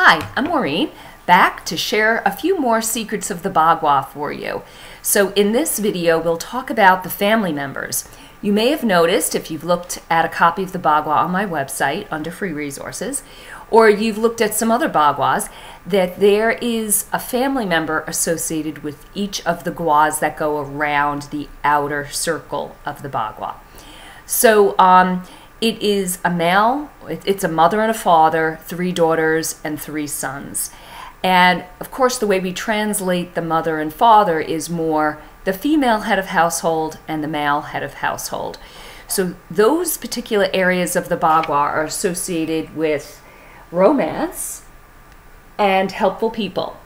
Hi, I'm Maureen, back to share a few more secrets of the Bagua for you. So in this video, we'll talk about the family members. You may have noticed, if you've looked at a copy of the Bagua on my website under free resources, or you've looked at some other Baguas, that there is a family member associated with each of the guas that go around the outer circle of the Bagua. So it is a male, it's a mother and a father, 3 daughters and 3 sons. And of course the way we translate the mother and father is more the female head of household and the male head of household. So those particular areas of the Bagua are associated with romance and helpful people.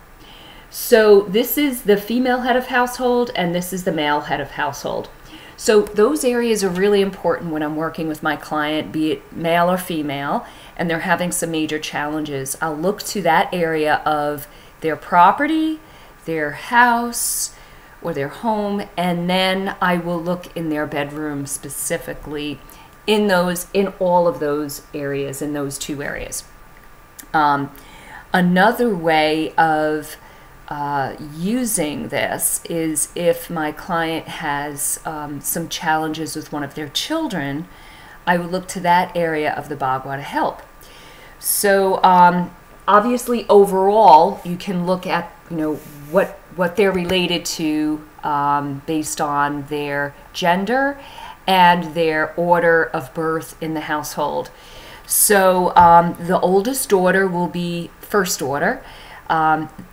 So this is the female head of household and this is the male head of household. So those areas are really important when I'm working with my client, be it male or female, and they're having some major challenges. I'll look to that area of their property, their house, or their home, and then I will look in their bedroom specifically in all of those areas, in those 2 areas. Another way of using this is if my client has some challenges with one of their children, I would look to that area of the Bagua to help. So obviously overall you can look at what they're related to based on their gender and their order of birth in the household. So the oldest daughter will be first order.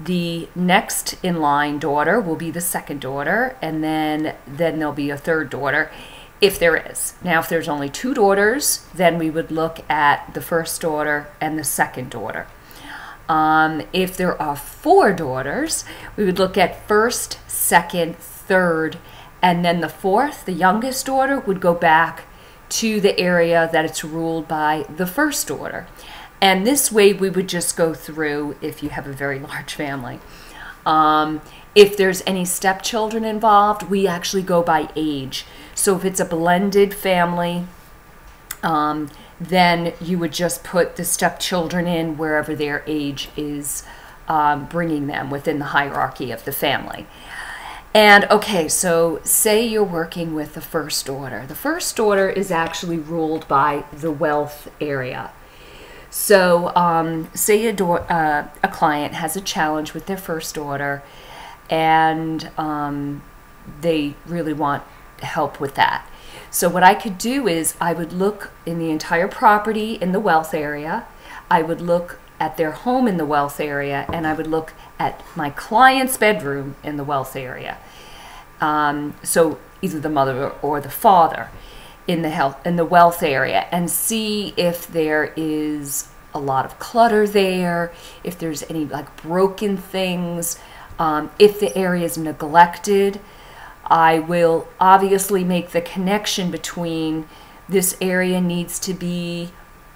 The next in line daughter will be the second daughter, and then there'll be a third daughter, if there is. Now, if there's only 2 daughters, then we would look at the first daughter and the second daughter. If there are 4 daughters, we would look at first, second, third, and then the 4th, the youngest daughter, would go back to the area that it's ruled by the first daughter. And this way we would just go through if you have a very large family. If there's any stepchildren involved, we actually go by age. So if it's a blended family, then you would just put the stepchildren in wherever their age is bringing them within the hierarchy of the family. And okay, so say you're working with the first order. The first order is actually ruled by the wealth area. So say a client has a challenge with their first order and they really want help with that. So what I could do is I would look in the entire property in the wealth area, I would look at their home in the wealth area, and I would look at my client's bedroom in the wealth area. So either the mother or the father in the wealth area, and see if there is a lot of clutter there, if there's any like broken things, if the area is neglected. I will obviously make the connection between this area needs to be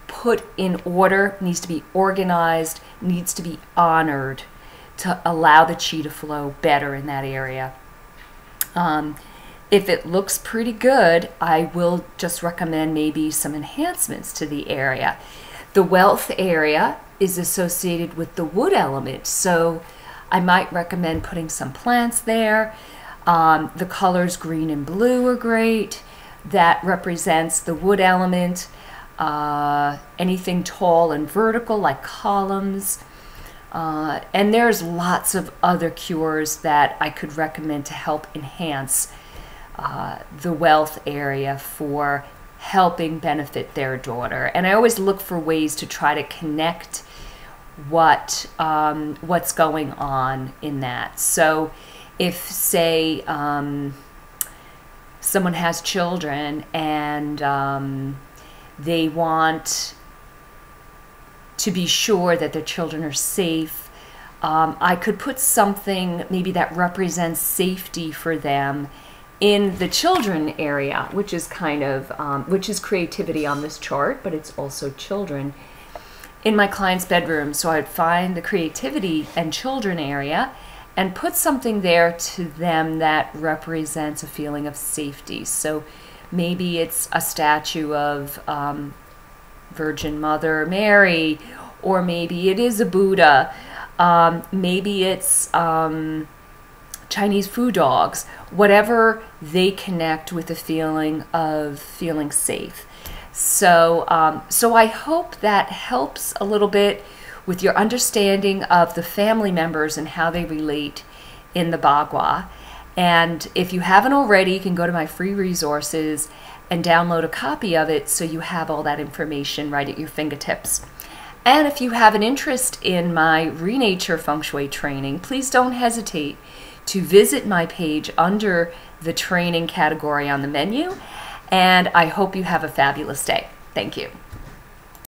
put in order, needs to be organized, needs to be honored to allow the chi to flow better in that area. If it looks pretty good, I will just recommend maybe some enhancements to the area. The wealth area is associated with the wood element, so I might recommend putting some plants there. The colors green and blue are great. That represents the wood element. Anything tall and vertical like columns. And there's lots of other cures that I could recommend to help enhance the wealth area for helping benefit their daughter. And I always look for ways to try to connect what's going on in that. So if, say, someone has children and they want to be sure that their children are safe, I could put something maybe that represents safety for them in the children area, which is kind of, which is creativity on this chart, but it's also children, in my client's bedroom. So I'd find the creativity and children area and put something there to them that represents a feeling of safety. So maybe it's a statue of Virgin Mother Mary, or maybe it is a Buddha, maybe it's Chinese food dogs, whatever they connect with the feeling of feeling safe. So, so I hope that helps a little bit with your understanding of the family members and how they relate in the Bagua. And if you haven't already, you can go to my free resources and download a copy of it so you have all that information right at your fingertips. And if you have an interest in my Renature Feng Shui training, please don't hesitate to visit my page under the training category on the menu. And I hope you have a fabulous day. Thank you.